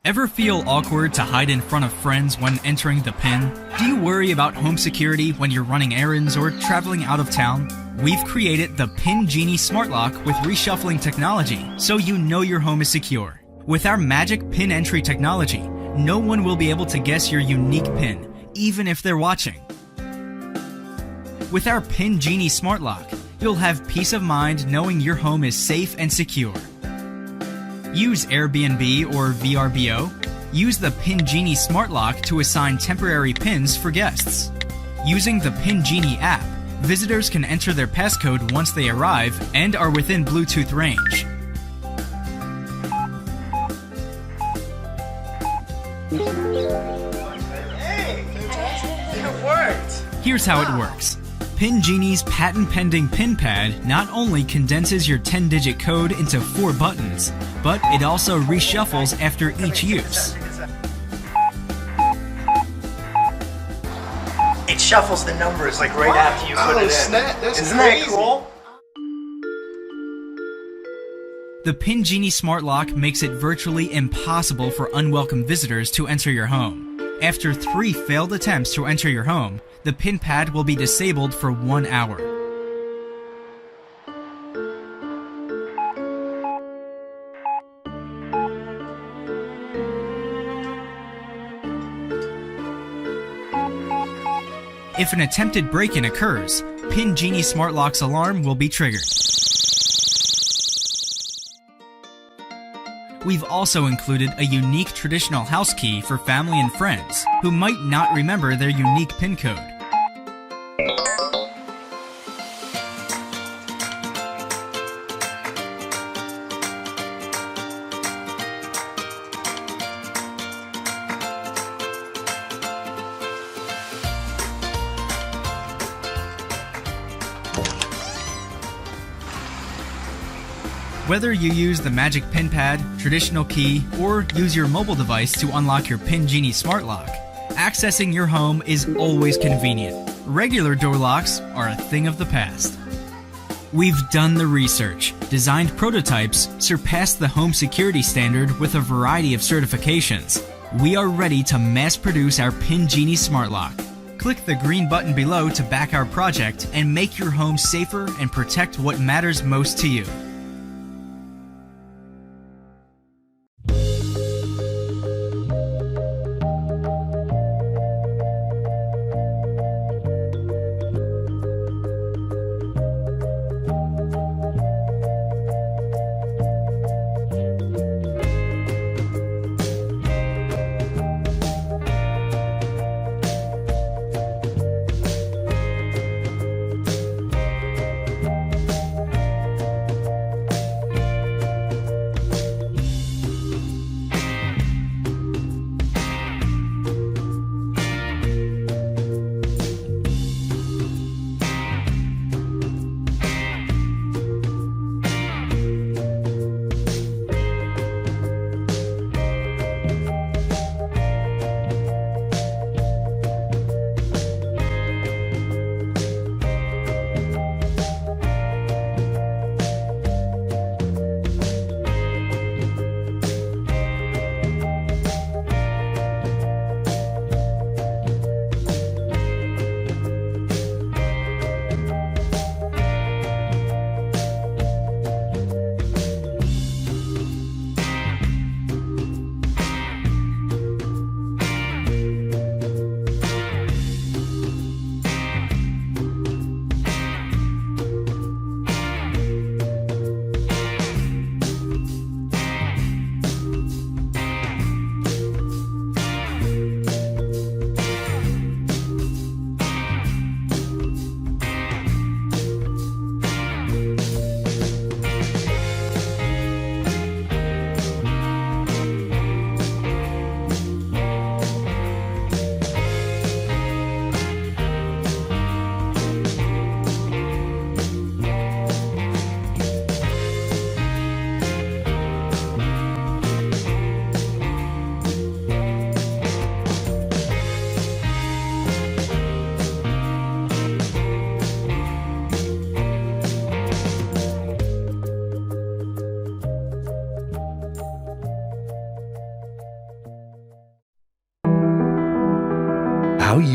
Ever feel awkward to hide in front of friends when entering the PIN? Do you worry about home security when you're running errands or traveling out of town? We've created the PIN Genie Smart Lock with reshuffling technology, so you know your home is secure. With our magic PIN entry technology, no one will be able to guess your unique PIN, even if they're watching. With our PIN Genie Smart Lock, you'll have peace of mind knowing your home is safe and secure. Use Airbnb or VRBO. Use the PIN Genie Smart Lock to assign temporary pins for guests. Using the PIN Genie app, visitors can enter their passcode once they arrive and are within Bluetooth range. Hey, it worked! Here's how it works. PIN Genie's patent-pending PIN pad not only condenses your 10-digit code into 4 buttons, but it also reshuffles after each use. It shuffles the numbers like right after you put it in. Snap, that's Isn't crazy. that cool? The PIN Genie Smart Lock makes it virtually impossible for unwelcome visitors to enter your home. After 3 failed attempts to enter your home, the PIN pad will be disabled for 1 hour. If an attempted break-in occurs, PIN Genie Smart Lock's alarm will be triggered. We've also included a unique traditional house key for family and friends who might not remember their unique PIN code. Whether you use the magic PIN pad, traditional key, or use your mobile device to unlock your PIN Genie Smart Lock, accessing your home is always convenient. Regular door locks are a thing of the past. We've done the research, designed prototypes, surpassed the home security standard with a variety of certifications. We are ready to mass produce our PIN Genie Smart Lock. Click the green button below to back our project and make your home safer and protect what matters most to you.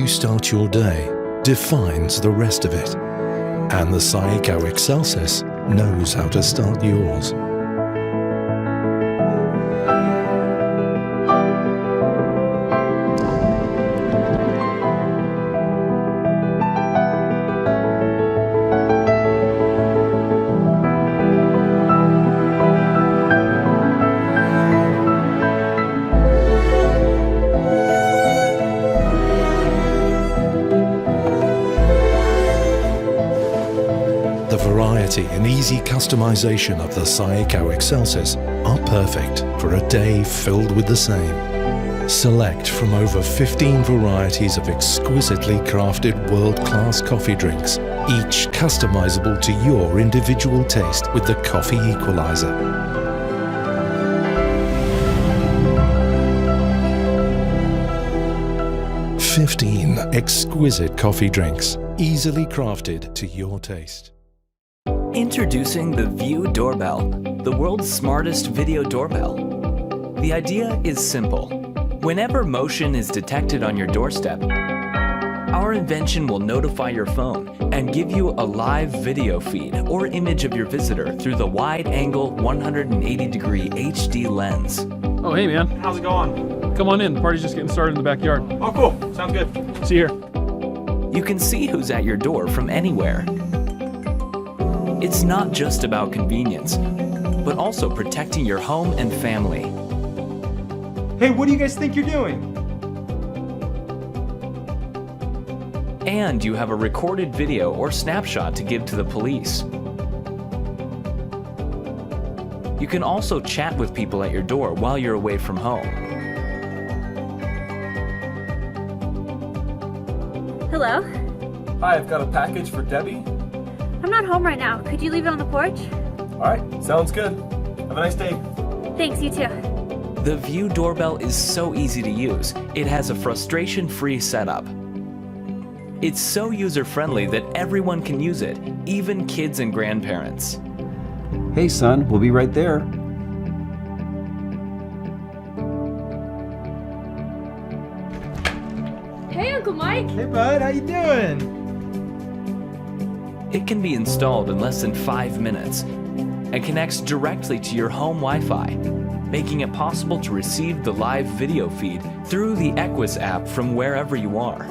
start your day defines the rest of it. And the Saeco Excelsis knows how to start yours. The variety and easy customization of the Saeco Excelsis are perfect for a day filled with the same. Select from over 15 varieties of exquisitely crafted world-class coffee drinks, each customizable to your individual taste with the Coffee Equalizer. "15 exquisite coffee drinks, easily crafted to your taste." Introducing the View Doorbell, the world's smartest video doorbell. The idea is simple. Whenever motion is detected on your doorstep, our invention will notify your phone and give you a live video feed or image of your visitor through the wide-angle 180-degree HD lens. Oh, hey, man. How's it going? Come on in. The party's just getting started in the backyard. Oh, cool. Sounds good. See you here. You can see who's at your door from anywhere. It's not just about convenience, but also protecting your home and family. Hey, what do you guys think you're doing? And you have a recorded video or snapshot to give to the police. You can also chat with people at your door while you're away from home. Hello? Hi, I've got a package for Debbie. I'm not home right now. Could you leave it on the porch? All right, sounds good. Have a nice day. Thanks, you too. The View Doorbell is so easy to use. It has a frustration-free setup. It's so user-friendly that everyone can use it, even kids and grandparents. Hey son, we'll be right there. Hey, Uncle Mike! Hey, bud, how you doing? It can be installed in less than 5 minutes and connects directly to your home Wi-Fi, making it possible to receive the live video feed through the Equus app from wherever you are.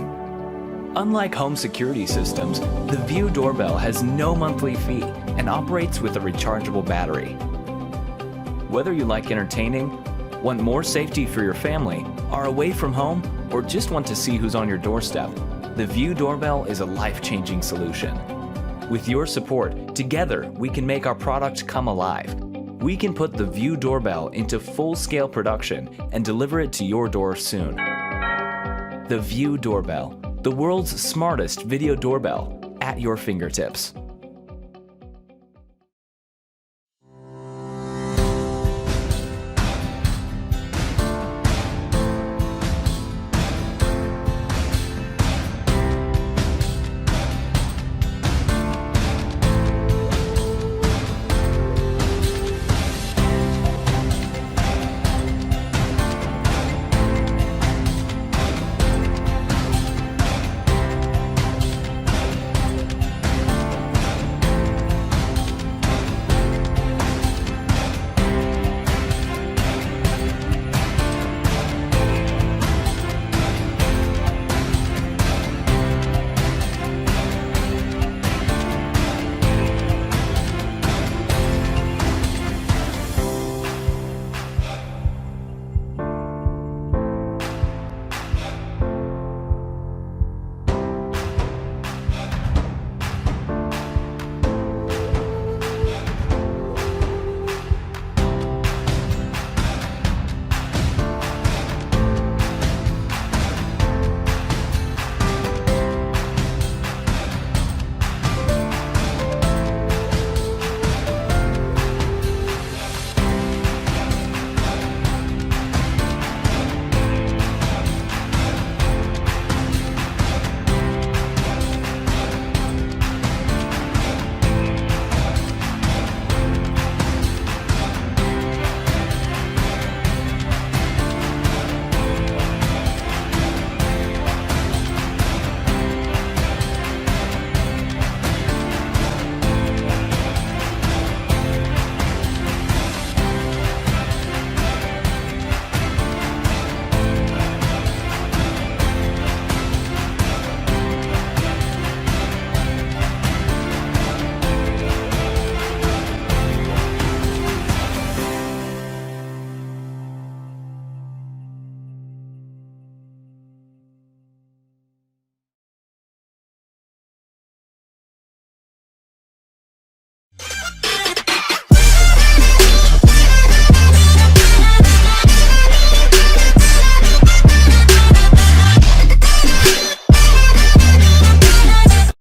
Unlike home security systems, the View Doorbell has no monthly fee and operates with a rechargeable battery. Whether you like entertaining, want more safety for your family, are away from home, or just want to see who's on your doorstep, the View Doorbell is a life-changing solution. With your support, together we can make our product come alive. We can put the View Doorbell into full-scale production and deliver it to your door soon. The View Doorbell, the world's smartest video doorbell, at your fingertips.